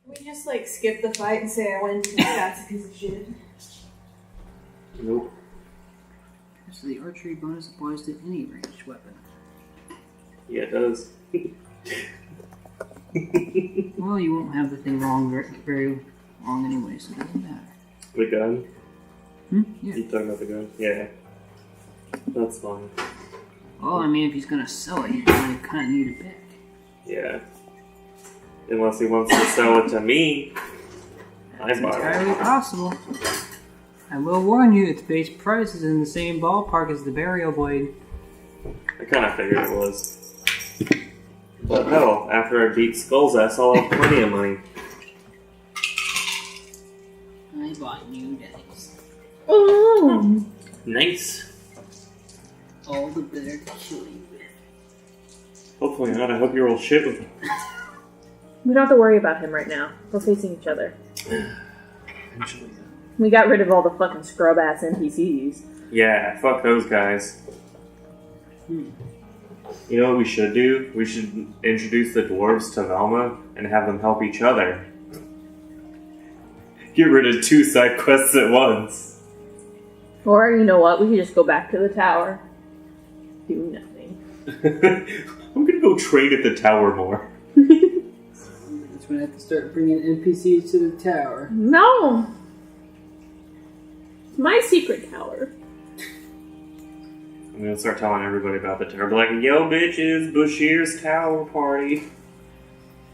We just skip the fight and say I win because that's a piece of shit. Nope. So the archery bonus applies to any ranged weapon. Yeah, it does. Well, you won't have the thing very long anyway, so it doesn't matter. The gun? Yeah. You talking about the gun? Yeah. That's fine. Well, I mean, if he's gonna sell it, he's gonna kind of need it back. Yeah. Unless he wants to sell it to me. It's entirely possible. I will warn you, its base price is in the same ballpark as the burial blade. I kind of figured it was. But hell, after I beat Skoll's ass, I'll have plenty of money. I bought new dice. Oh, Nice. All the better to kill you with. Hopefully not. I hope you roll shit with him. we don't have to worry about him right now. We're facing each other. Eventually. We got rid of all the fucking scrub-ass NPCs. Yeah, fuck those guys. You know what we should do? We should introduce the dwarves to Velma and have them help each other. Get rid of 2 side quests at once. Or, you know what, we could just go back to the tower. Do nothing. I'm gonna go trade at the tower more. That's when I have to start bringing NPCs to the tower. No! It's my secret tower. I'm gonna start telling everybody about the tower. Be like, yo bitches, Bashir's tower party.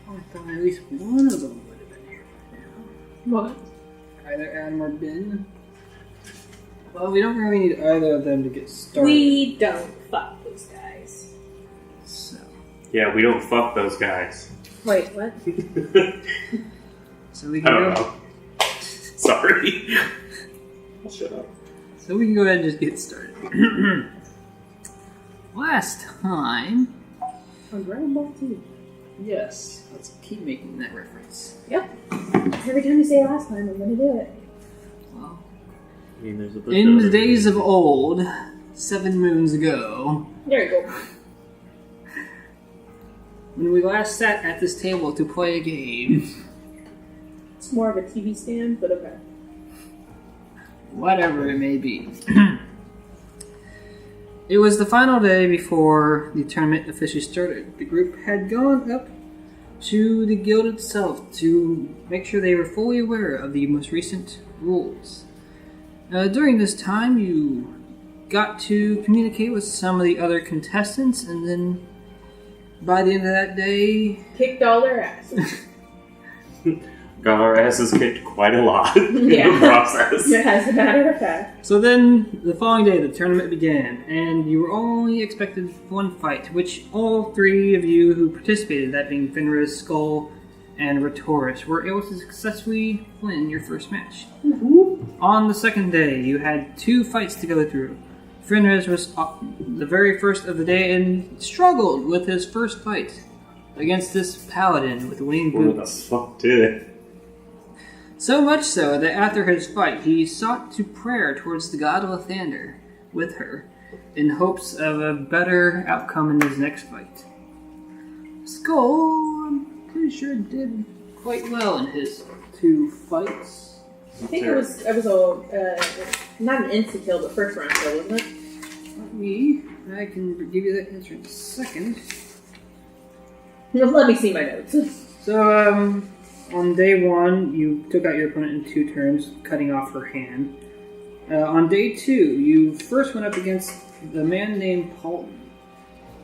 Oh, I thought at least one of them would have been here by now. What? Either Adam or Ben. Well, we don't really need either of them to get started. We don't fuck those guys. So. Yeah, we don't fuck those guys. Wait, what? So we I can don't go. know. Sorry. I'll shut up. So we can go ahead and just get started. Last time. On Dragon Ball 2. Yes, let's keep making that reference. Yep. Every time you say last time, I'm gonna do it. Well, I mean, there's a in the days of old, 7 moons ago, There you go. when we last sat at this table to play a game, It's more of a TV stand, but okay. whatever it may be. It was the final day before the tournament officially started. The group had gone up to the guild itself to make sure they were fully aware of the most recent rules. During this time, you got to communicate with some of the other contestants, and then by the end of that day... Kicked all their asses. Got our asses kicked quite a lot in Yeah. the process. As a matter of fact. So then, the following day, the tournament began, and you were only expected one fight, which all 3 of you who participated, that being Fenriz, Skoll, and Retoris, were able to successfully win your first match. Mm-hmm. On the second day, you had 2 fights to go through. Fenriz was the very first of the day and struggled with his first fight against this paladin with winged Who the boots. fuck did it? So much so that after his fight, he sought to prayer towards the god of Lathander with her, in hopes of a better outcome in his next fight. Skoll, I'm pretty sure, did quite well in his 2 fights. I think it was not an instant kill, but first round kill, wasn't it? I can give you that answer in a second. Let me see my notes. So, on day 1, you took out your opponent in 2 turns, cutting off her hand. On day 2, you first went up against a man named Paul.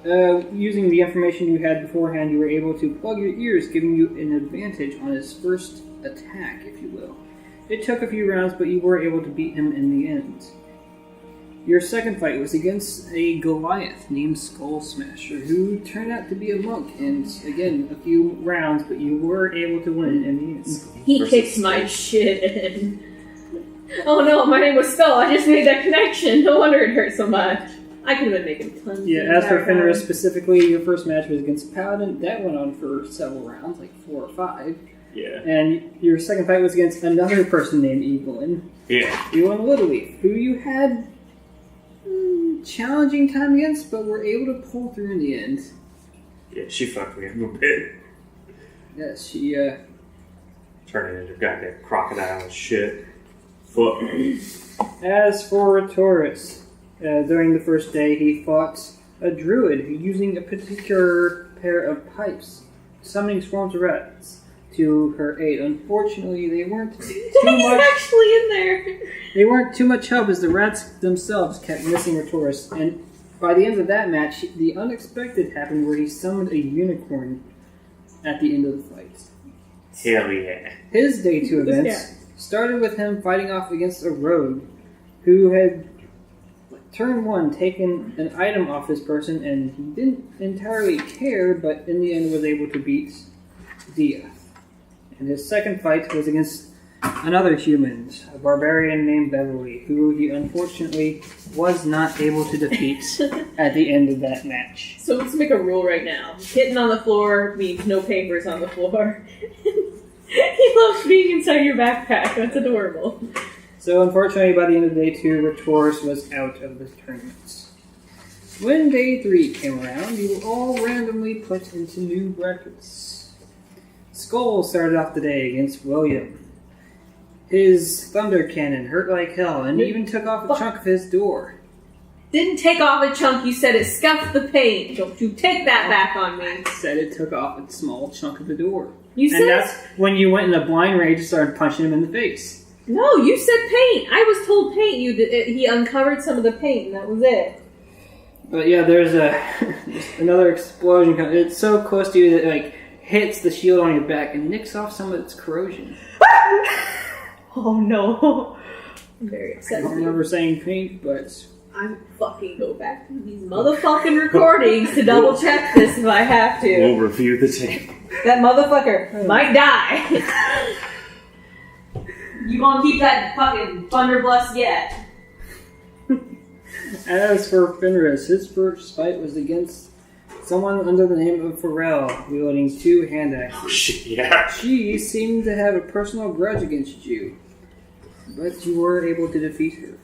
Using the information you had beforehand, you were able to plug your ears, giving you an advantage on his first attack, if you will. It took a few rounds, but you were able to beat him in the end. Your second fight was against a Goliath named Skull Smasher, who turned out to be a monk, and again, a few rounds, but you were able to win in the end. He kicked my shit in. Oh no, my name was Skoll. I just made that connection. No wonder it hurt so much. I could have been making tons. Yeah, as for Fenriz specifically, your first match was against Paladin. That went on for several rounds, like 4 or 5. Yeah. And your second fight was against another person named Evelyn. Yeah. Evelyn Littleleaf, who you had challenging time against, but were able to pull through in the end. Yeah, she fucked me up a bit. Yes, she Turning into goddamn crocodile and shit. Fuck. As for Retoris, during the first day he fought a druid using a particular pair of pipes, summoning swarms of rats to her aid. Unfortunately, they weren't actually in there. They weren't too much help as the rats themselves kept missing Retoris, and by the end of that match, the unexpected happened where he summoned a unicorn at the end of the fight. Hell yeah. His day 2 events started with him fighting off against a rogue who had turn 1 taken an item off his person, and he didn't entirely care, but in the end was able to beat Dia. And his second fight was against another human, a barbarian named Beverly, who he unfortunately was not able to defeat at the end of that match. So let's make a rule right now. Hitting on the floor means no papers on the floor. He loves being inside your backpack. That's adorable. So unfortunately, by the end of day 2, Retoris was out of the tournament. When day 3 came around, you were all randomly put into new brackets. Skoll started off the day against William. His thunder cannon hurt like hell, and even took off a chunk of his door. Didn't take off a chunk, you said it scuffed the paint. Don't you take that back on me. I said it took off a small chunk of the door. You said... And that's when you went in a blind rage and started punching him in the face. No, you said paint. I was told paint. He uncovered some of the paint, and that was it. But yeah, there's another explosion. It's so close to you that it hits the shield on your back and nicks off some of its corrosion. Oh no. I'm very upset. I don't remember saying paint, but... I'm fucking go back to these motherfucking recordings to double check this if I have to. We'll review the tape. That motherfucker might die. You gonna keep that fucking thunderblast yet? As for Fenriz, his first fight was against someone under the name of Pharrell, wielding 2 hand axes. Oh shit, yeah. She seemed to have a personal grudge against you, but you were able to defeat her.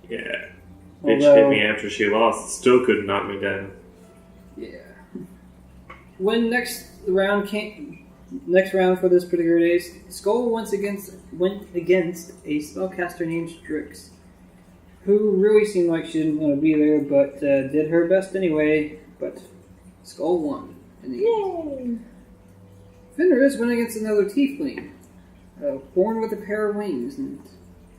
Yeah. Bitch hit me after she lost. Still couldn't knock me down. Yeah. When next round for this particular day, Skoll went against a spellcaster named Strix, who really seemed like she didn't want to be there, but did her best anyway. But Skoll won in the end. Fenriz went against another tiefling, born with a pair of wings, and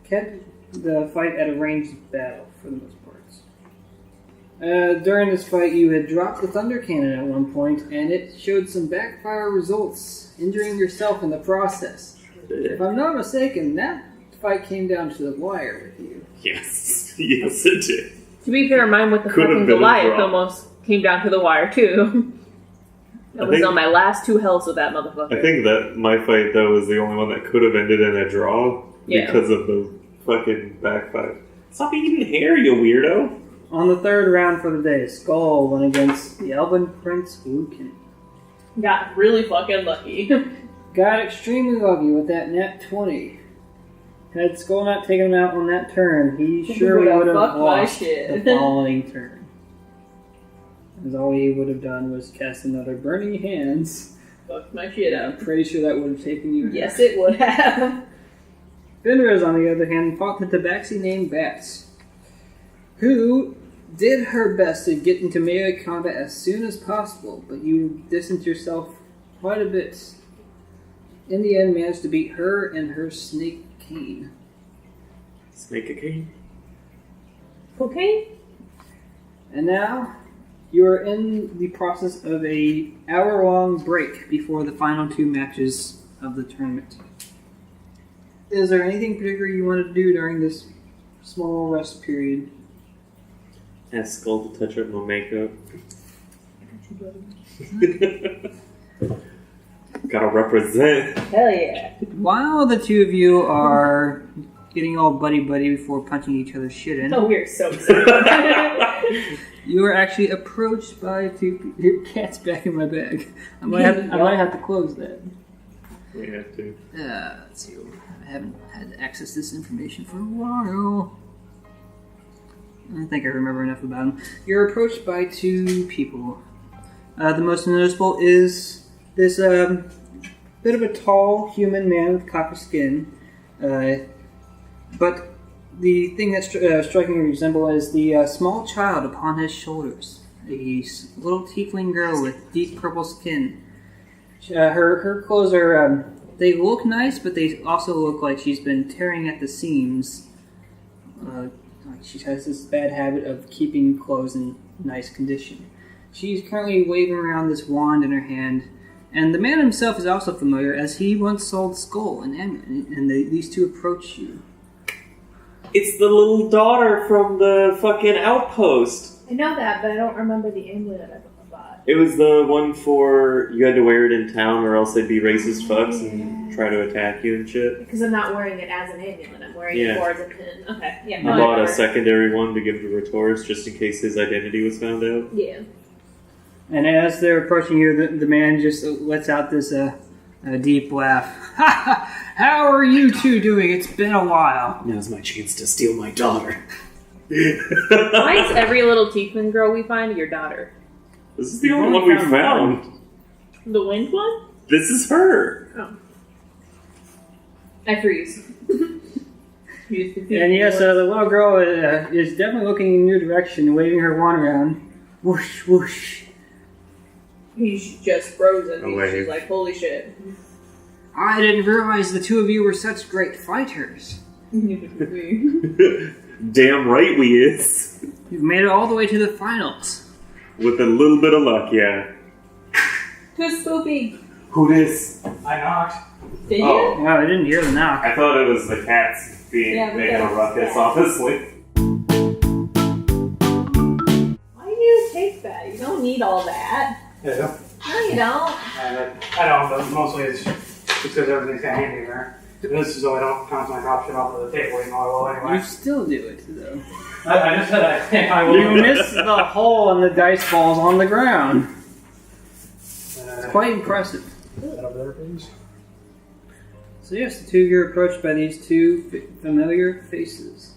kept the fight at a ranged battle for the most part. During this fight, you had dropped the thunder cannon at one point, and it showed some backfire results, injuring yourself in the process. If I'm not mistaken, that fight came down to the wire with you. Yes. Yes, it did. To be fair, mine with the fucking Goliath almost came down to the wire, too. That was on my last 2 healths with that motherfucker. I think that my fight, though, was the only one that could have ended in a draw because of the fucking backfire. Stop eating hair, you weirdo. On the 3rd round for the day, Skoll went against the Elven Prince Lucan. Got really fucking lucky. Got extremely lucky with that nat 20. Had Skoll not taken him out on that turn, he surely would have lost the following turn. As all he would have done was cast another Burning Hands. Fucked my shit up. I'm pretty sure that would have taken you out. Yes, it would have. Fenriz, on the other hand, fought the tabaxi named Bats, who did her best to get into melee combat as soon as possible, but you distanced yourself quite a bit. In the end, managed to beat her and her snake cane. Snake a cane? Cocaine? And now, you are in the process of a hour-long break before the final 2 matches of the tournament. Is there anything particular you want to do during this small rest period? Ask Skoll to touch up my makeup. Gotta represent. Hell yeah. While the 2 of you are getting all buddy-buddy before punching each other's shit in, Oh, we're so excited. you are actually approached by 2 your cat's back in my bag. I might have to close that. We have to. Let's see. I haven't had access to this information for a while. I think I remember enough about him. You're approached by 2 people. The most noticeable is this bit of a tall human man with copper skin, but the thing that's strikingly resemble is the small child upon his shoulders. A little tiefling girl with deep purple skin. Her clothes are, they look nice, but they also look like she's been tearing at the seams. Like she has this bad habit of keeping clothes in nice condition. She's currently waving around this wand in her hand, and the man himself is also familiar, as he once sold Skoll and Amulet, and these two approach you. It's the little daughter from the fucking outpost. I know that, but I don't remember the amulet I bought. It was the one for you had to wear it in town or else they'd be racist fucks and try to attack you and shit. Because I'm not wearing it as an amulet, I'm wearing it more as a pin. Okay, yeah. I bought a secondary one to give to Retoris just in case his identity was found out. Yeah. And as they're approaching you, the man just lets out this deep laugh. How are you two doing? It's been a while. Now's my chance to steal my daughter. Why is every little tiefling girl we find your daughter? This is the only one we found. The wind one? This is her. Oh. I freeze. And yes, the little girl is definitely looking in your direction, waving her wand around. Whoosh, whoosh. He's just frozen. Oh, She's like, holy shit. I didn't realize the two of you were such great fighters. Damn right we is. You've made it all the way to the finals. With a little bit of luck, yeah. Who's spoopy? Who this? I knocked. Did you? Oh, I didn't hear the knock. I thought it was the cats making a ruckus, honestly. Why do you take that? You don't need all that. Yeah. No, you don't. I don't, but mostly it's because everything's kind of handy there. This is so I don't constantly drop shit off of the table, you know, I will You anyway. still do it, though. I just said I think I will. You missed the hole and the dice balls on the ground. It's quite impressive. That over there, please. So yes, the two of you are approached by these two familiar faces.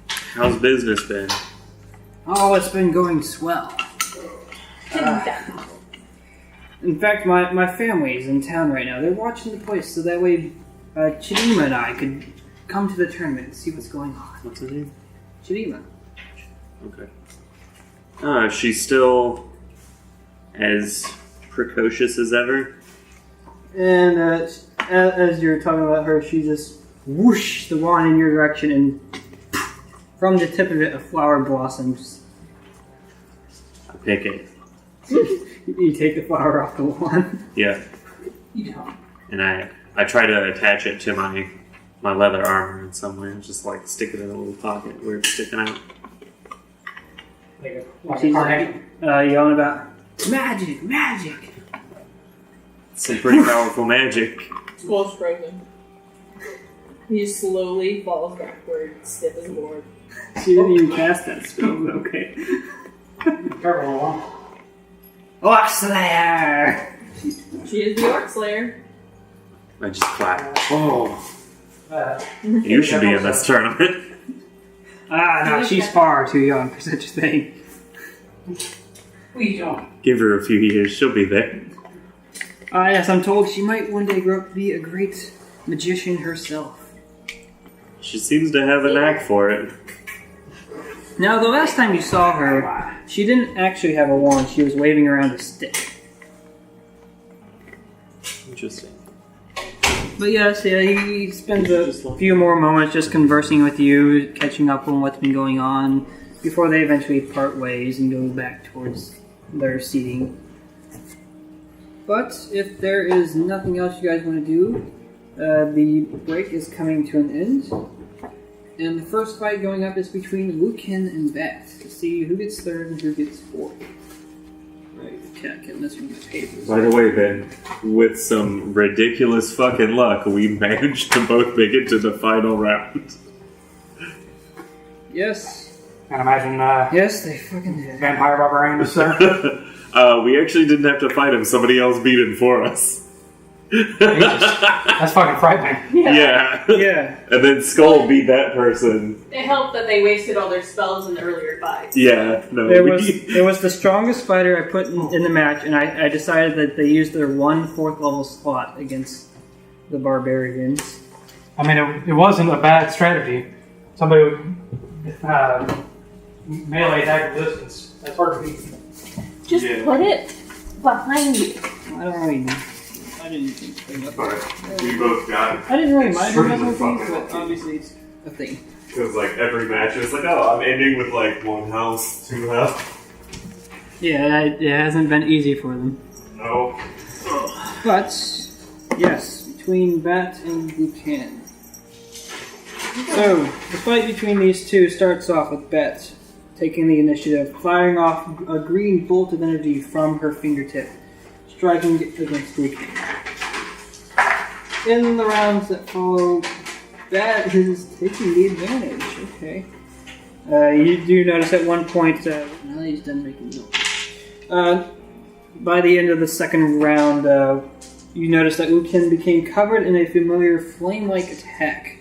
How's business been? Oh, it's been going swell. In fact, my family is in town right now. They're watching the place so that way Chidima and I could come to the tournament and see what's going on. What's his name? Chidima. Okay. She's still as precocious as ever. And as you're talking about her, she just whoosh the wand in your direction, and from the tip of it, a flower blossoms. I pick it. You take the flower off the wand. Yeah. You don't. And I try to attach it to my leather armor in some way. Just like stick it in a little pocket where it's sticking out. She's yelling about magic, magic. Some pretty powerful magic. Skull's frozen. He just slowly falls backward, stiff as a board. She didn't even cast that spell, but okay. Careful, huh? Orc Slayer! She is the Orc Slayer. I just clap. Oh, Uh, you should be in this tournament. No, she's far too young for such a thing. Please don't. Give her a few years, she'll be there. Yes, I'm told she might one day grow up to be a great magician herself. She seems to have a knack for it. Now, the last time you saw her, she didn't actually have a wand. She was waving around a stick. Interesting. But yes, yeah, he spends a few more moments just conversing with you, catching up on what's been going on, before they eventually part ways and go back towards their seating. But if there is nothing else you guys want to do, the break is coming to an end. And the first fight going up is between Lukin and Beth to see who gets third and who gets fourth. Right, can't mess with my papers. By the way, Ben, with some ridiculous fucking luck, we managed to both make it to the final round. Yes. And imagine, Yes, they fucking did. Vampire Barbarian was there. We actually didn't have to fight him. Somebody else beat him for us. Jesus. That's fucking frightening. Yeah. Yeah. And then Skoll beat that person. It helped that they wasted all their spells in the earlier fights. Yeah. No. It was the strongest fighter I put in the match, and I decided that they used their 1 4th level slot against the barbarians. I mean, it wasn't a bad strategy. Somebody would melee attack resistance. That's hard to beat. Just put it behind you. I don't really know. I didn't think But we both got it. I didn't really mind Extremely it, fucking but lucky. obviously it's a thing. Because like every match is like, oh, I'm ending with like 1 health, 2 health. Yeah, it hasn't been easy for them. No. But, yes, between Bat and Buchan. So, the fight between these two starts off with Bat taking the initiative, firing off a green bolt of energy from her fingertip, striking against Buchan. In the rounds that follow, Bat is taking the advantage. Okay. You do notice at one point, now he's done making noise. By the end of the second round, you notice that Ukin became covered in a familiar flame-like attack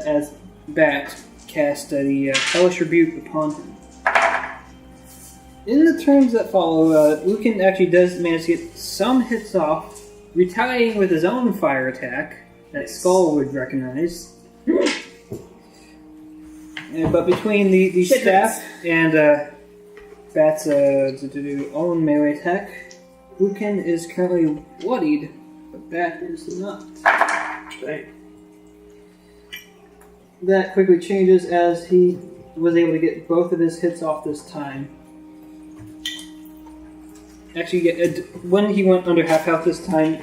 as Bat cast the Hellish Rebuke upon him. In the turns that follow, Ukin actually does manage to get some hits off, retaliating with his own fire attack that Skoll would recognize. But between the staff and Bat's own melee attack, Ukin is currently bloodied, but Bat is not. Dang. That quickly changes as he was able to get both of his hits off this time. Actually, when he went under half health this time,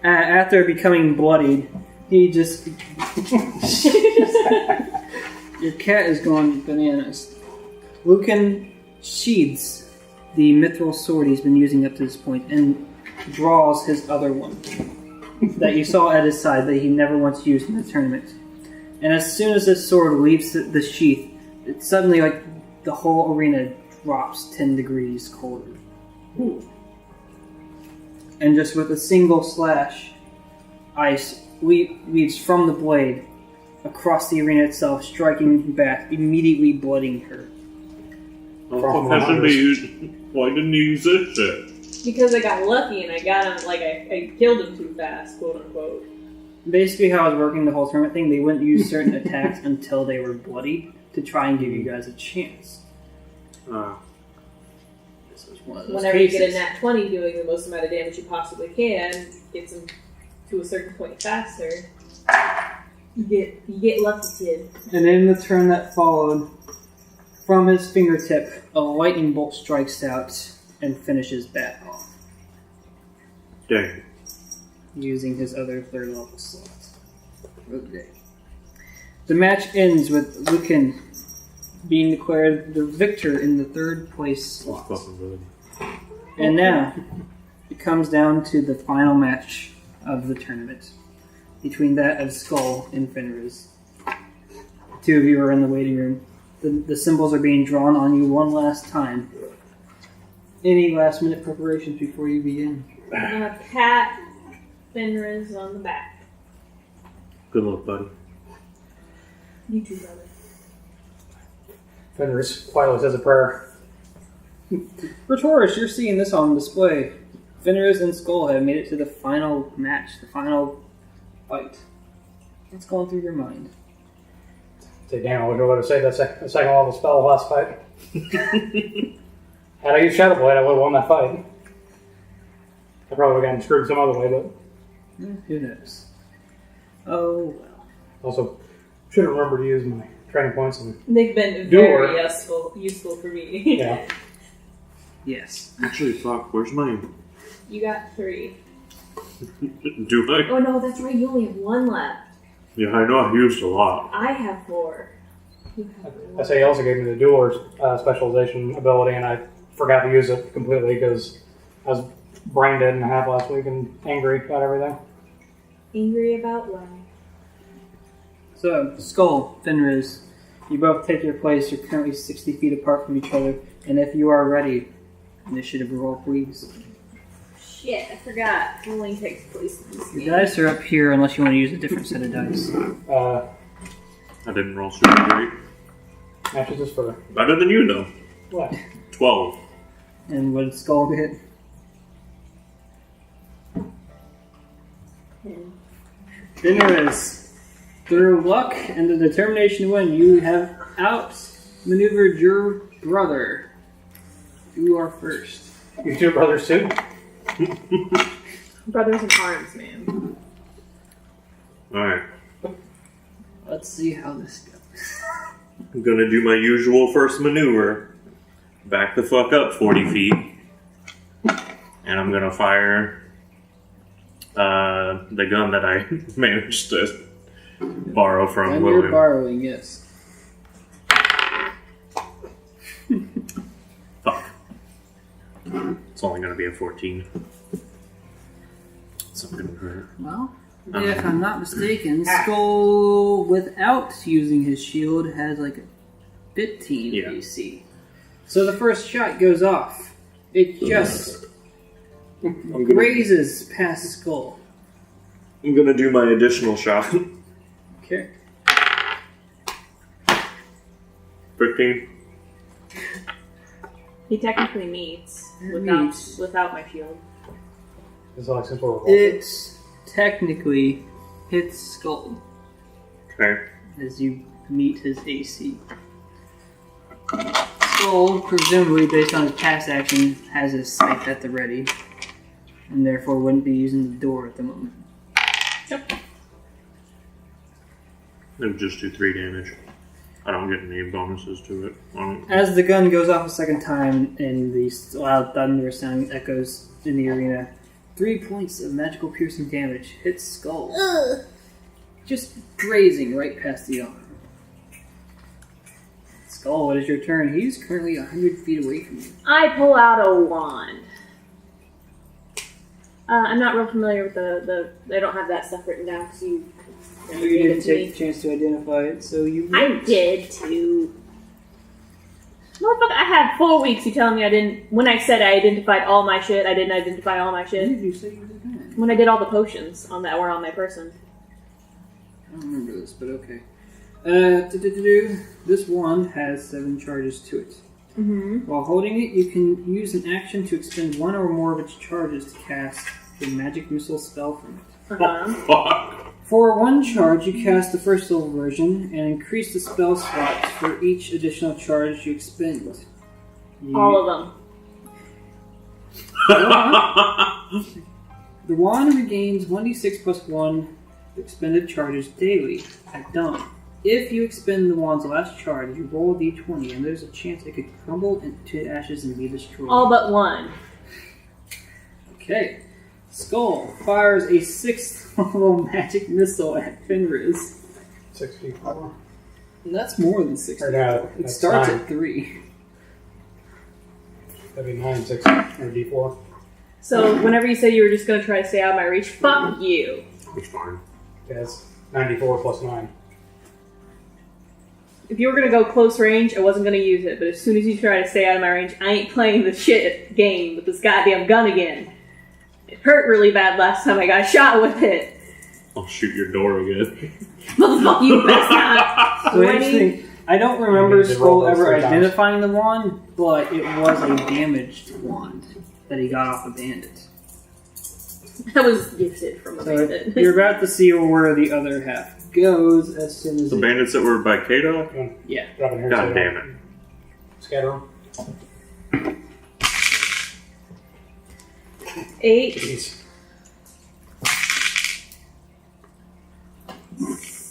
after becoming bloodied, he just... Your cat is going bananas. Lucan sheathes the mithril sword he's been using up to this point and draws his other one that you saw at his side that he never once used in the tournament. And as soon as this sword leaves the sheath, it suddenly, like, the whole arena drops 10 degrees colder. Ooh. And just with a single slash, ice leads from the blade across the arena itself, striking back, immediately blooding her. Why didn't you use this shit? Because I got lucky and I got him, like, I killed him too fast, quote unquote. Basically, how I was working the whole tournament thing, they wouldn't use certain attacks until they were bloody to try and give you guys a chance. This was one of those Whenever cases. you get a nat 20 doing the most amount of damage you possibly can, gets him to a certain point faster. You get lucky, kid. And in the turn that followed, from his fingertip, a lightning bolt strikes out and finishes Bat off, Dang. using his other third level slot for the day. The match ends with Lucan being declared the victor in the third place slot. And now, it comes down to the final match of the tournament, between that of Skoll and Fenriz. Two of you are in the waiting room. The symbols are being drawn on you one last time. Any last minute preparations before you begin? I'm gonna pat Fenriz on the back. Good luck, buddy. You too, brother. Fenriz quietly says a prayer. For Taurus, you're seeing this on display. Fenriz and Skoll have made it to the final match, the final fight. What's going through your mind? Say, damn, I wouldn't know what to say. That's a second level spell last fight. Had I used Shadow Blade, I would have won that fight. I probably would have gotten screwed some other way, but Who knows? Oh, well. also should have remembered to use my training points. And They've been Door. very useful for me. yeah, Yes. Actually, fuck, where's mine? You got 3. Do I? Oh no, that's right, you only have 1 left. Yeah, I know I've used a lot. I have 4. You have I 1. say he also gave me the dueler specialization ability, and I forgot to use it completely because I was brain dead and a half last week and angry about everything. Angry about life. So, Skoll, Fenriz, you both take your place. You're currently 60 feet apart from each other. And if you are ready, initiative roll, please. shit, I forgot. Rolling takes place in this Your game. dice are up here unless you want to use a different set of dice. I didn't roll super great. Matches is for Better than you, though. what? 12. And what did Skull hit? Fenriz, through luck and the determination to win, you have outmaneuvered your brother. You are first. You two brothers too? Brothers in arms, man. Alright. Let's see how this goes. I'm gonna do my usual first maneuver. Back the fuck up 40 feet. And I'm gonna fire the gun that I managed to borrow from And William. you're borrowing, yes. Fuck. It's only gonna be a 14. So I'm gonna hurt. Well, if I'm not mistaken, Skoll, without using his shield, has like a 15 Yeah. AC. So the first shot goes off. It just grazes past Skoll. I'm gonna do my additional shot. Okay. 15. He technically meets Meets. without my shield. It's like simple. It technically hits Skoll Okay. as you meet his AC. Skoll, presumably based on his past action, has his sight at the ready, and therefore wouldn't be using the door at the moment. It'll just do 3 damage. I don't get any bonuses to it. As the gun goes off a second time and the loud thunder sound echoes in the arena, 3 points of magical piercing damage hits Skoll. Just grazing right past the arm. Skoll, what is your turn? He's currently 100 feet away from you. I pull out a wand. I'm not real familiar with the I don't have that stuff written down because you never You gave didn't it to take me. the chance to identify it, so you... I did too. Motherfucker, I had 4 weeks. You telling me I didn't? When I said I identified all my shit, I didn't identify all my When shit. did you say you did that? When I did all the potions on that were on my person. I don't remember this, but okay. This wand has 7 charges to it. Mm-hmm. While holding it, you can use an action to expend 1 or more of its charges to cast a magic missile spell from it. Uh-huh. Fuck. For 1 charge, you cast the first level version and increase the spell slots for each additional charge you expend. All of them. The wand regains 1d6 plus 1 expended charges daily at dawn. If you expend the wand's last charge, you roll a d20 and there's a chance it could crumble into ashes and be destroyed. All but one. Okay. Skoll fires a 6th level magic missile at Fenriz. 64. And that's more than 60. Or no, It that's starts 9. at 3. That'd be 9, 6, or D4. So whenever you said you were just going to try to stay out of my reach, fuck you. It's fine. Yeah, it's 94 plus 9. If you were going to go close range, I wasn't going to use it. But as soon as you try to stay out of my range, I ain't playing the shit game with this goddamn gun again. It hurt really bad last time I got shot with it. I'll shoot your door again. Motherfucker, you best not. So interesting. I don't remember You need to roll Skoll those ever 3 times. identifying the wand, but it was a damaged wand that he got off a bandit. That was gifted from a So bandit. you're about to see where the other half goes as soon as The bandits that were by K-Dog? Yeah. Drop in here. God so damn it. Scatter them. 8, Jeez.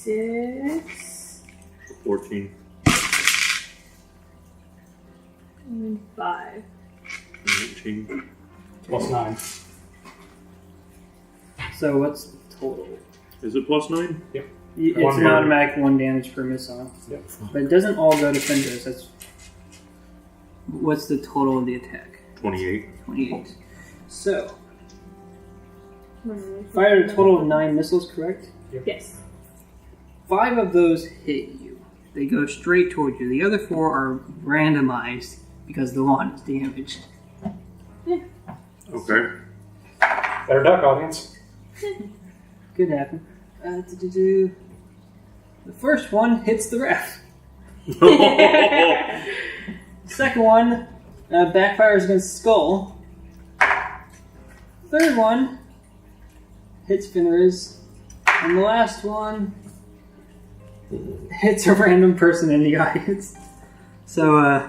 6, 14. and 5. 19. Plus 9. So what's the total? Is it plus 9? It's One an damage. automatic 1 damage per missile. Yep. But it doesn't all go to Fenriz. That's what's the total of the attack? 28. 28. So fired a total of 9 missiles, correct? Yes. 5 of those hit you. They go straight toward you. The other 4 are randomized because the wand is damaged. Okay. Better duck, audience. Could happen. The first one hits the ref. The second one backfires against Skoll. Third one hits Fenriz. And the last one hits a random person in the audience. So,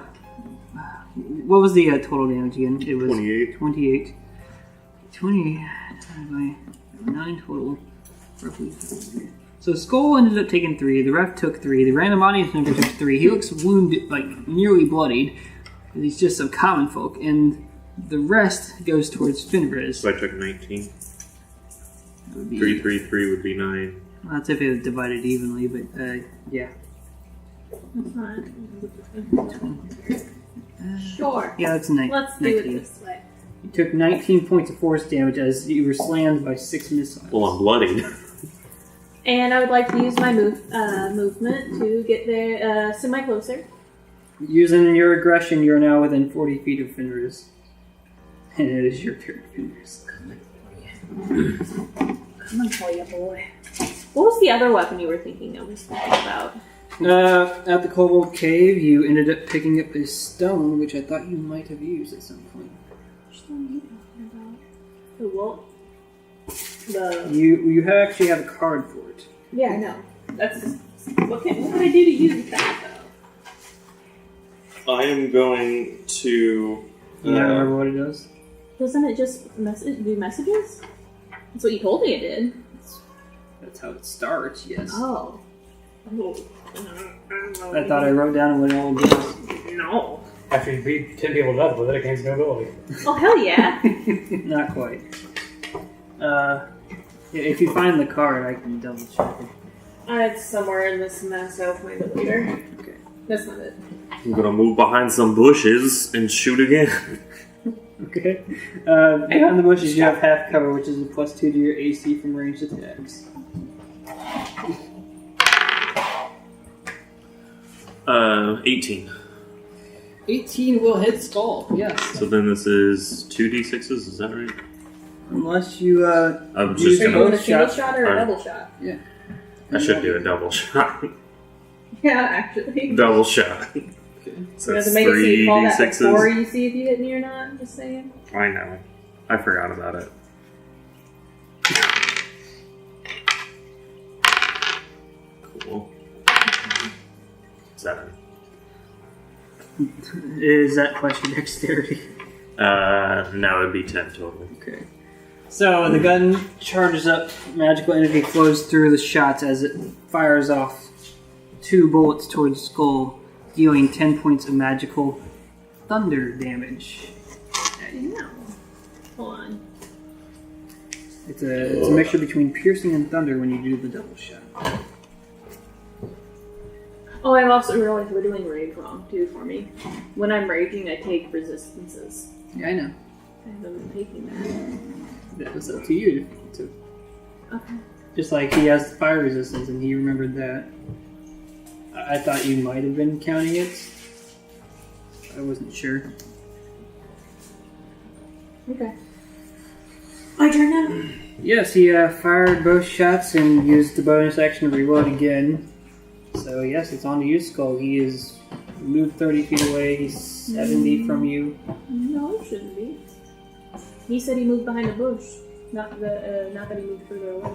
what was the total damage again? It was 28. 28. 20 by 9 total. Roughly. So Skoll ended up taking 3, the ref took 3, the random audience member took 3. He looks wounded, like nearly bloodied. He's just some common folk, and the rest goes towards Fenriz. So I took 19. That would be, 3, 3, 3 would be 9. well, that's if it was divided evenly, but yeah. That's fine. Sure. Yeah, that's 19. Let's do it this way. You took 19 points of force damage as you were slammed by 6 missiles. Well, I'm bloodied. And I would like to use my movement to get there semi-closer. Using your aggression, you're now within 40 feet of Fenriz. And it is your turn, Fenriz. Come on, boy, boy. What was the other weapon you were thinking of? About? At the Kobold Cave, you ended up picking up a stone, which I thought you might have used at some point. Which one are you talking about? The what? The... You actually have a card for it. Yeah, I know. That's... What can I do to use that, though? I am going to... You don't remember what it does? Doesn't it just do messages? That's what you told me it did. That's how it starts, yes. Oh. I thought I wrote down what it all does. No. After you beat 10 people to death with it, it gains no ability. Oh, hell yeah. Not quite. If you find the card, I can double check it. It's somewhere in this mess. I'll find it later. Okay. That's not it. I'm gonna move behind some bushes and shoot again. Okay. Behind the bushes, you have half cover, which is a +2 to your AC from ranged attacks. 18. 18 will hit Skoll, yes. So then this is 2d6s, is that right? Unless you, I'm use just Are you gonna... doing a single shots. shot or a Alright. double shot? Yeah. I should do a double shot. Yeah, actually. Double shot. So You have that's to make it so you call that 3d6s. before you see if you hit me or not. Just saying. I know. I forgot about it. Cool. 7. Is that plus your dexterity? No, it'd be 10 total. Okay. So the gun charges up, magical energy flows through the shots as it fires off 2 bullets towards Skoll, dealing 10 points of magical thunder damage. No. Hold on. It's a mixture between piercing and thunder when you do the double shot. Oh, I've also realized we're doing rage wrong, too, for me. When I'm raging, I take resistances. Yeah, I know. I haven't been taking that. That was up to you. Okay. Just like he has fire resistance and he remembered that. I thought you might have been counting it. I wasn't sure. Okay. My turn now? Yes, he fired both shots and used the bonus action to reload again. So yes, it's on to you, Skoll. He is moved 30 feet away. He's 70 from you. No, it shouldn't be. He said he moved behind a bush. Not that he moved further away.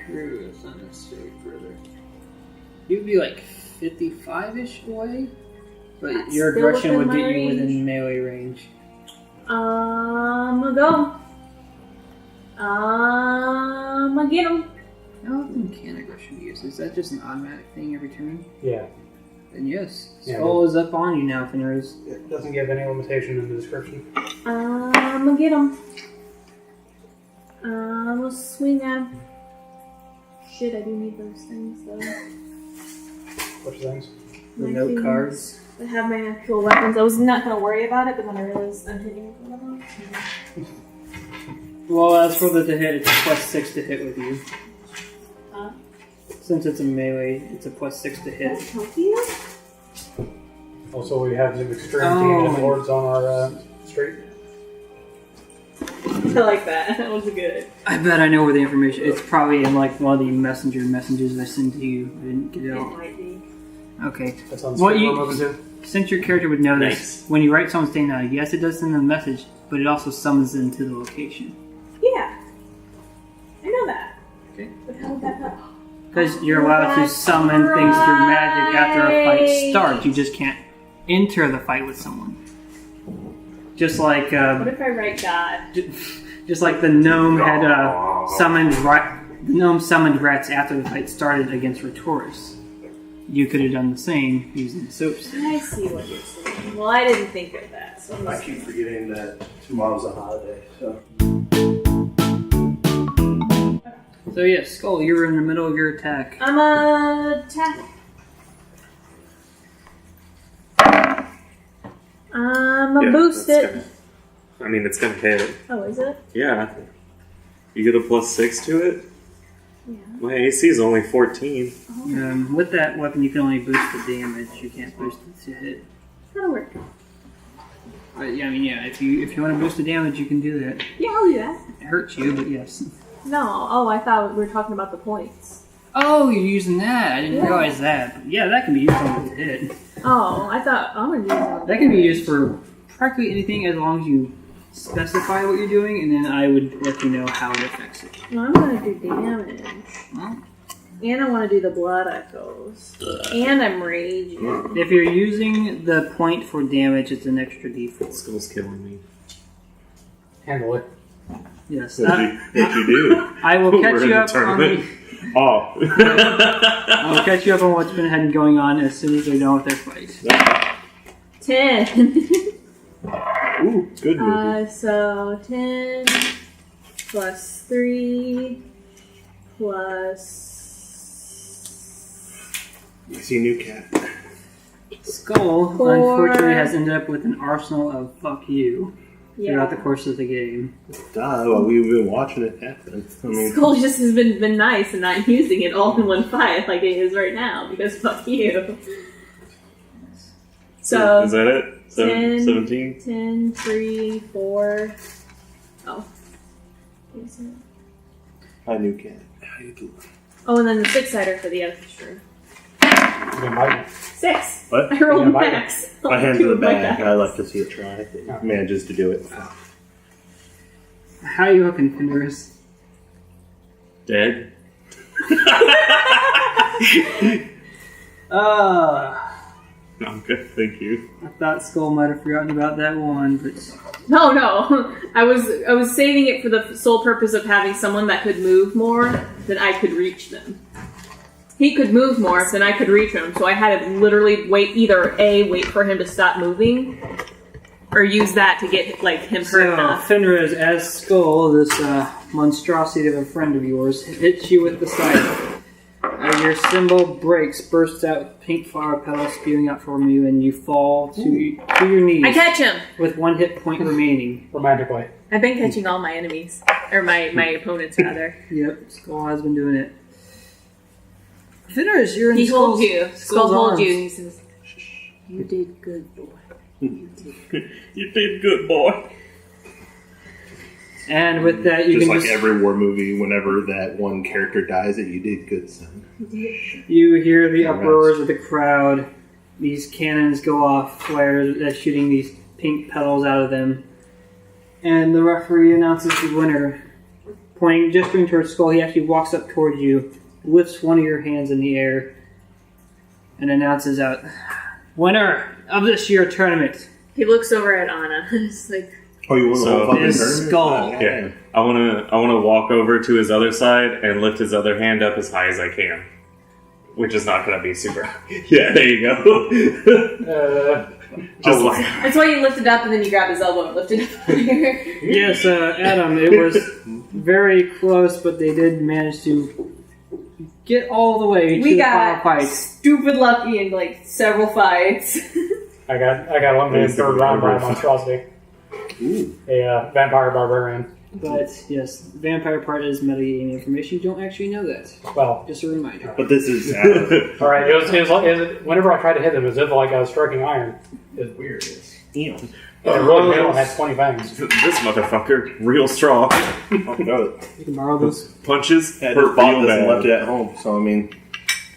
True, it's not necessarily further. He would be like 55-ish away, but That's your still aggression would within get my you range. within melee range. I'm gonna go. I'm gonna get him. How often can aggression be used? Is that just an automatic thing every turn? Yeah. Then yes. Yeah, Skoll is up on you now, Fenriz. It doesn't give any limitation in the description. I'm gonna get him. I'm gonna swing at him. Shit, I do need those things though. Which things? The My note things. cards. I have my actual weapons. I was not gonna worry about it, but then I realized I'm hitting with one of them. Well, as for the to hit, it's a +6 to hit with you. Since it's a melee, it's a +6 to hit. That's healthy. Also, we have the extreme Oh. team of lords on our street. like that. That was good. I bet I know where the information. It's probably in like one of the messages I sent to you. I didn't get it It all. might be. Okay. That's on Well, screen we're moving to. Since your character would know Nice. this, when you write someone's day now, yes, it does send them a message, but it also summons them to the location. Yeah. I know that. Okay. But how would that help? Because you're allowed to summon things through magic after a fight starts. You just can't enter the fight with someone. Just like What if I write God? just like the gnome had the gnome summoned rats after the fight started against Retoris. You could have done the same using soaps. I see what you're saying. Well, I didn't think of that. So I keep forgetting that tomorrow's a holiday, so. So yeah, Skoll, you were in the middle of your attack. I'm a attack. I'm a boost it. It's gonna hit. Oh, is it? Yeah. You get a +6 to it? Yeah. My AC is only 14. With that weapon, you can only boost the damage. You can't boost it to hit. That'll work. If you want to boost the damage, you can do that. Yeah, I'll do that. It hurts you, but yes. No. Oh, I thought we were talking about the points. Oh, you're using that. I didn't Yeah. realize that. But yeah, that can be used on the hit. Oh, I thought I'm gonna use it. That can be used for practically anything as long as you specify what you're doing, and then I would let you know how it affects it. No, I'm gonna do damage. Well, And I want to do the blood echoes. And I'm raging. if you're using the point for damage, it's an extra d4. Skull's killing me. Handle it. Yes. What'd you do? I will We're catch in you a up on the, tournament. Oh. I'll catch you up on what's been going on as soon as they're done with their fight. 10. Ooh, good movie. So 10 plus 3 plus. I see a new cat. Skoll, 4. unfortunately, has ended up with an arsenal of fuck you throughout the Yeah. course of the game. Well, we've been watching it happen. Skoll just has been nice and not using it all in one fight like it is right now because fuck you. So Is that it? 10, 17? 10, 3, 4. Oh. Is it? Hi, new cat. How you doing? Oh, and then the 6-sider for the extra. You can bite it. 6. What? I rolled Yeah, bite max. My hands in the bag. I like to. to see it try. It manages to do it. How are you looking, Fenriz? Dead? No, I'm good, thank you. I thought Skoll might have forgotten about that one, but No. I was saving it for the sole purpose of having someone that could move more than I could reach them. He could move more than I could reach him, so I had to literally wait for him to stop moving, or use that to get him hurt so enough. Fenriz, as Skoll, this monstrosity of a friend of yours, hits you with the scythe. Your symbol breaks, bursts out with pink flower petals spewing out from you, and you fall to your knees. I catch him! With 1 hit point remaining. Romantically. I've been catching all my enemies. Or my opponents, rather. Yep, Skoll has been doing it. Fenriz, you're in He holds Skoll's- you. Skoll's Skull holds arms. you, and he says, "You did good, boy. You did good." You did good, boy. And with that, you Just can like every war movie, whenever that one character dies, that you did good, son. you hear the uproars of the crowd. These cannons go off, flares that's shooting these pink petals out of them. And the referee announces the winner. Gesturing towards Skoll, he actually walks up towards you, lifts one of your hands in the air, and announces out, "Winner of this year's tournament." He looks over at Anna. It's like, Oh, you won the whole fucking is tournament? Skoll. Yeah. I wanna walk over to his other side and lift his other hand up as high as I can. Which is not gonna be super. Yeah, there you go. Just like that's why you lift it up and then you grab his elbow and lift it up here. Yes, Adam, it was very close, but they did manage to get all the way to We the final got fight. stupid lucky in several fights. I got eliminated in the 3rd round by a monstrosity. Ooh. A vampire barbarian. But yes, the vampire part is metagaming information. You don't actually know that. Well, Just a reminder. But this is alright, it was whenever I tried to hit him, it was as if I was striking iron. It was weird. Ew. They're really big and had 20 fangs. This motherfucker, real strong. Oh, no. You can borrow those. Punches I hurt just bought real this and bad. left it at home, so I mean,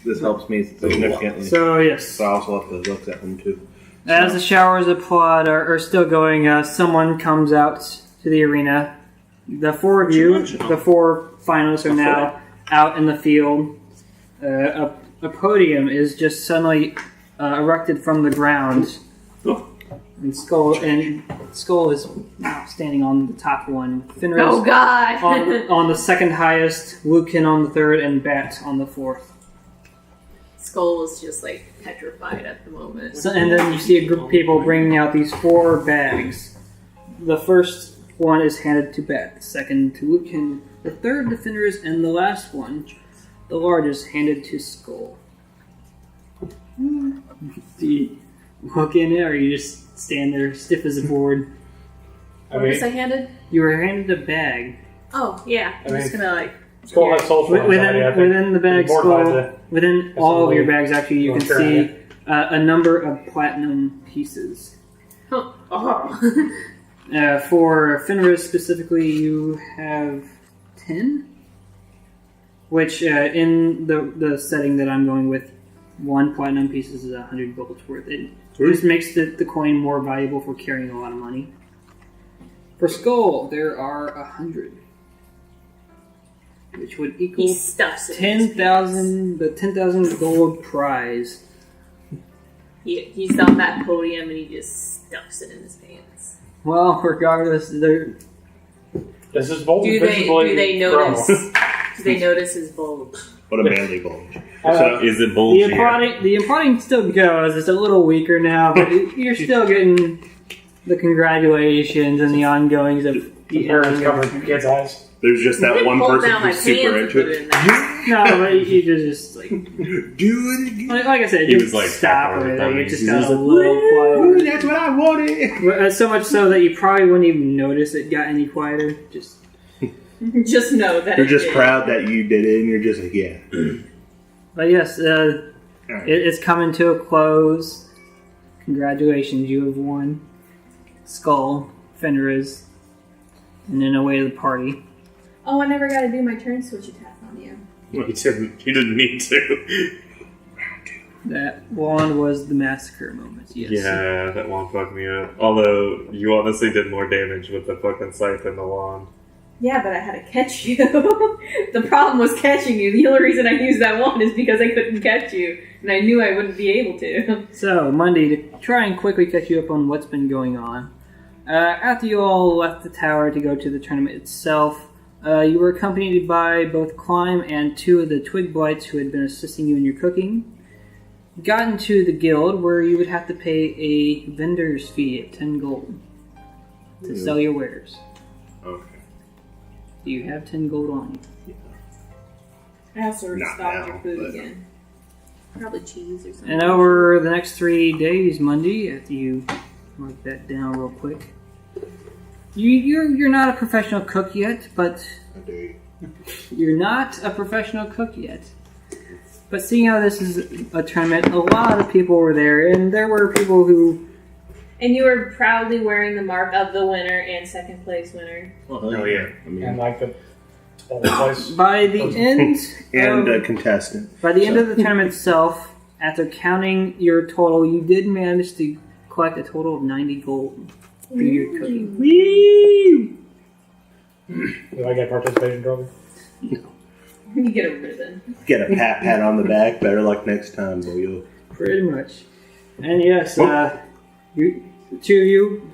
this helps me significantly. So, yes. So I also left the looks at home too. As the showers applaud are still going, someone comes out to the arena. The four of you, the four finalists, are now out in the field. A podium is just suddenly erected from the ground. And Skoll is now standing on the top one. Fenriz Oh God! on the second highest, Lucan on the third, and Bat on the fourth. Skoll is just like petrified at the moment. So, and then you see a group of people bringing out these 4 bags. The first one is handed to Bat, the second to Lucan, the third to Fenriz, and the last one, the largest, handed to Skoll. Do you walk in there, or you just stand there stiff as a board? What was I handed? You were handed a bag. Oh yeah, I'm just gonna like. Skull has social anxiety, I think. Within the bag, He's mortified Skull, within all of your bags, actually, you can Contrarian. see a number of platinum pieces. Oh. For Fenriz specifically, you have 10, which in the setting that I'm going with, 1 platinum piece is 100 gold worth. It just makes the coin more valuable for carrying a lot of money. For Skoll, there are 100, which would equal He stuffs it. in his 10,000. The 10,000 gold prize. He's on that podium and he just stuffs it in his pants. Well, regardless, they're This is bold. Do they notice? Do they notice his bulge? What a manly bulge. Is it the bullshit? imparting still goes. It's a little weaker now, but you're still getting the congratulations and the ongoings of The parents covering kids' eyes. There's just that one Pull person down my who's super pants into and put it. in there. No, but you just like Do it again. like I said, He you was, like, stop half-hearted it. about You it. just He's got just a like, little Ooh, quiet. that's what I wanted. But, so much so that you probably wouldn't even notice it got any quieter. Just Just know that You're it just did. proud that you did it, and you're just like, yeah. but yes, Alright. it's coming to a close. Congratulations, you have won. Skoll, Fenriz, and then away to the party. Oh, I never got to do my turn switch attack on you. He didn't need to. That one was the massacre moment. Yes. Yeah, that wand fucked me up. Although, you honestly did more damage with the fucking scythe than the wand. Yeah, but I had to catch you. The problem was catching you. The only reason I used that one is because I couldn't catch you, and I knew I wouldn't be able to. So, Monday, to try and quickly catch you up on what's been going on. After you all left the tower to go to the tournament itself, you were accompanied by both Climb and 2 of the Twig Blights who had been assisting you in your cooking. Got into the guild where you would have to pay a vendor's fee at 10 gold to sell your wares. Okay. Do you have 10 gold on you? I also Not restocked now, your food but- again. Probably cheese or something. And over the next 3 days, Monday, after you mark that down real quick, you're not a professional cook yet, but I dare you. you're not a professional cook yet. But seeing how this is a tournament, a lot of people were there, and there were people who... And you were proudly wearing the mark of the winner and second place winner. Well, Oh, yeah. I mean, And like the whole place. By the end... and of- a contestant. By the end of the tournament itself, after counting your total, you did manage to collect a total of 90 gold through your cooking. Do I get a participation trophy? You get a ribbon. Get a pat on the back. Better luck next time, boyo. Pretty much. And yes, you, the 2 of you,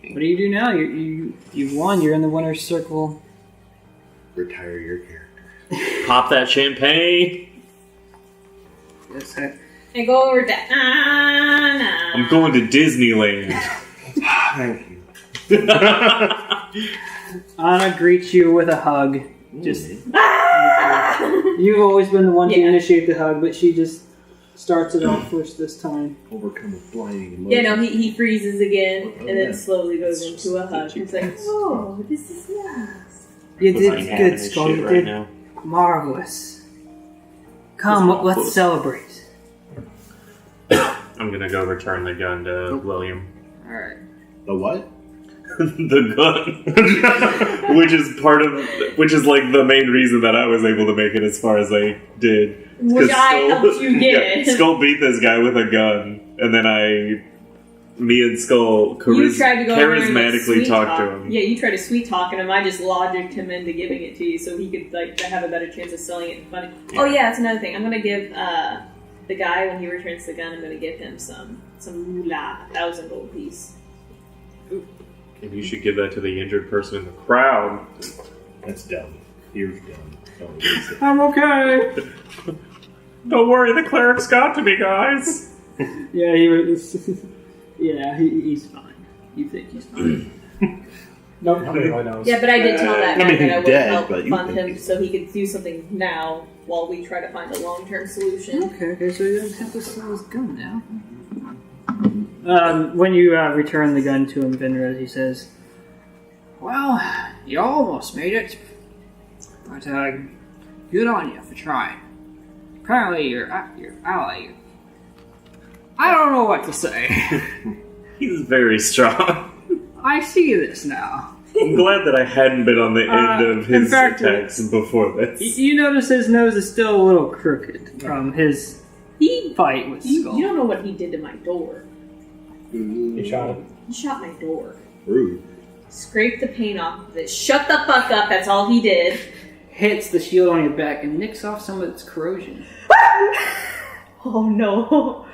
what do you do now? You've won. You're in the winner's circle. Retire your character. Pop that champagne. Yes, And go over to Anna. I'm going to Disneyland. Thank you. Anna greets you with a hug. Just you've always been the one to Yeah. initiate the hug, but she just starts it off first this time. Overcome with blinding emotion. Yeah, no, he freezes again and then slowly goes into a hug. He's like, oh, this is nice. You Looks like did having good, his Skull. shit You right did now. marvelous. Come, That's let's awful. celebrate. I'm gonna go return the gun to William. All right. The what? The gun. which is like the main reason that I was able to make it as far as I did. Which I helped you get. Yeah, Skoll beat this guy with a gun, and then me and Skoll You tried to go over and charismatically sweet talk to him. Yeah, you tried to sweet talk him. I just logicked him into giving it to you so he could like have a better chance of selling it and funding. Yeah. Oh yeah, that's another thing. I'm gonna give the guy when he returns the gun. I'm gonna give him some moolah, 1,000 gold piece. And you should give that to the injured person in the crowd. That's dumb. Here's dumb. Don't use it. I'm okay. Don't worry, the cleric's got to me, guys. Yeah, he's fine. You think he's fine? Nobody really knows. Yeah, but I did tell that I guy mean, that I he's would dead, help but you fund think him he's- so he could do something now while we try to find a long-term solution. Okay, so he doesn't have to sell his gun now. When you return the gun to him, Fenriz, he says, "Well, you almost made it, but good on you for trying. Apparently, your ally. I don't know what to say. He's very strong. I see this now. I'm glad that I hadn't been on the end of in his fact, attacks before this. You notice his nose is still a little crooked from his fight with Skoll. You don't know what he did to my door. He shot it. He shot my door. Rude. Scraped the paint off of it. Shut the fuck up, that's all he did. Hits the shield on your back and nicks off some of its corrosion. Oh no.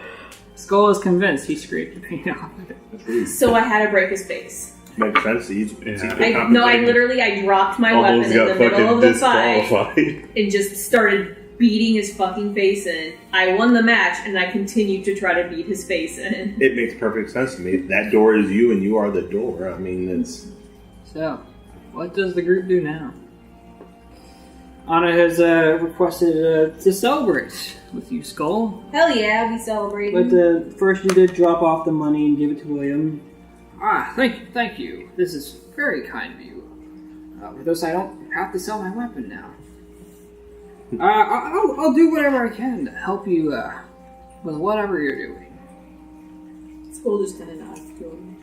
Skoll is convinced he scraped the paint off of it. That's rude. So I had to break his face. Makes sense. He's I dropped my weapon Almost in the got middle fucking of the fight disqualified. and just started beating his fucking face in. I won the match and I continued to try to beat his face in. It makes perfect sense to me. That door is you and you are the door. I mean, it's... So, what does the group do now? Anna has requested to celebrate with you, Skoll. Hell yeah, we celebrated. But first you did drop off the money and give it to William. Thank you. This is very kind of you. With this, I don't have to sell my weapon now. I'll do whatever I can to help you with whatever you're doing. Skoll just kind of nods to him.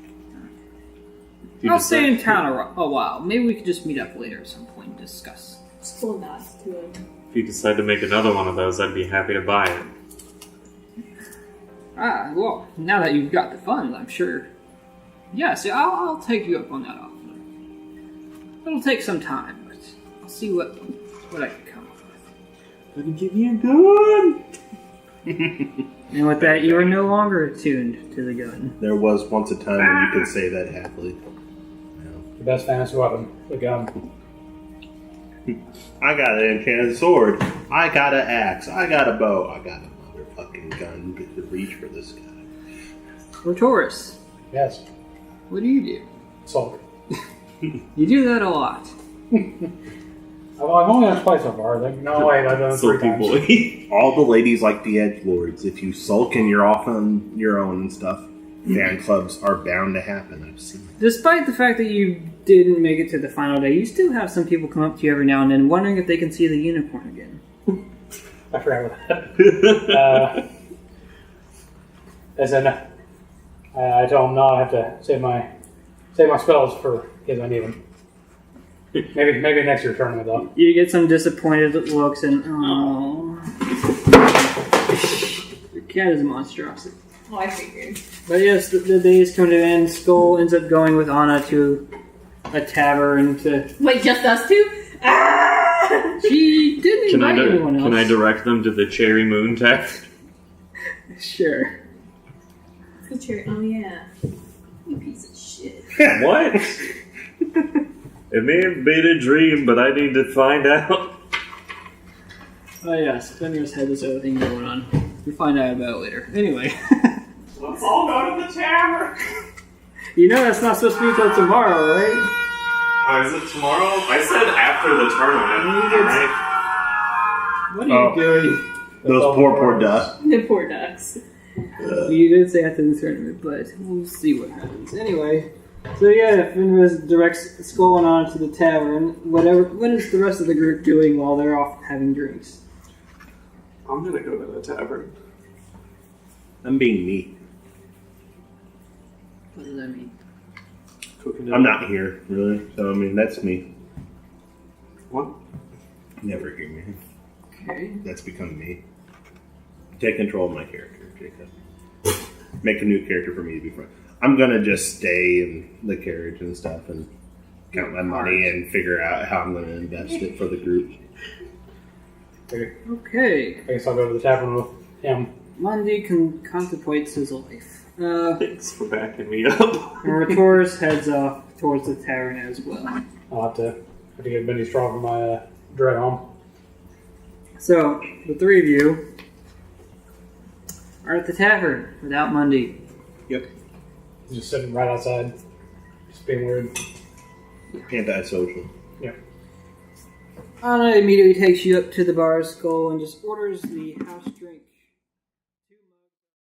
I'll stay in town a while. Maybe we could just meet up later at some point and discuss. Skoll nods to him. If you decide to make another one of those, I'd be happy to buy it. Well, now that you've got the funds, I'm sure. Yes, I'll take you up on that offer. It'll take some time, but I'll see what I can come up with. Let me give you a gun! And with that, you are no longer attuned to the gun. There was once a time when you could say that happily. The best fantasy weapon, the gun. I got an enchanted sword. I got an axe. I got a bow. I got a motherfucking gun to reach for this guy. Rotorus, Yes. what do you do? Sulk. You do that a lot. I've only done it twice so far. No, wait, I've done it 3 Sulky times. boy. All the ladies like the edgelords. If you sulk and you're off on your own and stuff, fan clubs are bound to happen. I've seen it. Despite the fact that you didn't make it to the final day, you still have some people come up to you every now and then wondering if they can see the unicorn again. I forgot about that. As in, I told him no, I have to save my spells for because I need them. Maybe next year's tournament though. You get some disappointed looks and oh, your cat is a monstrosity. Oh, I figured. But yes, the days come to an end. Skoll ends up going with Anna to a tavern to. Wait, just us two? Ah! She didn't Can invite anyone else. can I direct them to the Cherry Moon Tavern? Sure. The cherry. Oh yeah. You piece of shit. What? It may have been a dream, but I need to find out. Oh yes, Fenriz had this other thing going on. We'll find out about it later. Anyway. Let's all go to the tavern. You know that's not supposed to be until tomorrow, right? Oh, is it tomorrow? I said after the tournament, right? What are you doing? Those poor ducks. The poor ducks. You did say after the tournament, but we'll see what happens. Anyway, so yeah, Fenriz directs Skoll and on to the tavern. What is the rest of the group doing while they're off having drinks? I'm gonna go to the tavern. I'm being me. What does that mean? Cooking I'm not here, really. So, I mean, that's me. What? Never hear me. Okay. That's become me. Take control of my character, Jacob. Make a new character for me to be friends. I'm gonna just stay in the carriage and stuff and count my money and figure out how I'm gonna invest it for the group. Okay. I guess I'll go to the tavern with him. Mundi contemplates his life. Thanks for backing me up. And Ratoris heads off towards the tavern as well. I'll have to get Benny Straw for my dread home. So, the three of you are at the tavern without Mundi. Yep. He's just sitting right outside, just being weird. Anti-social. Anna immediately takes you up to the bar, Skoll, and just orders the house drink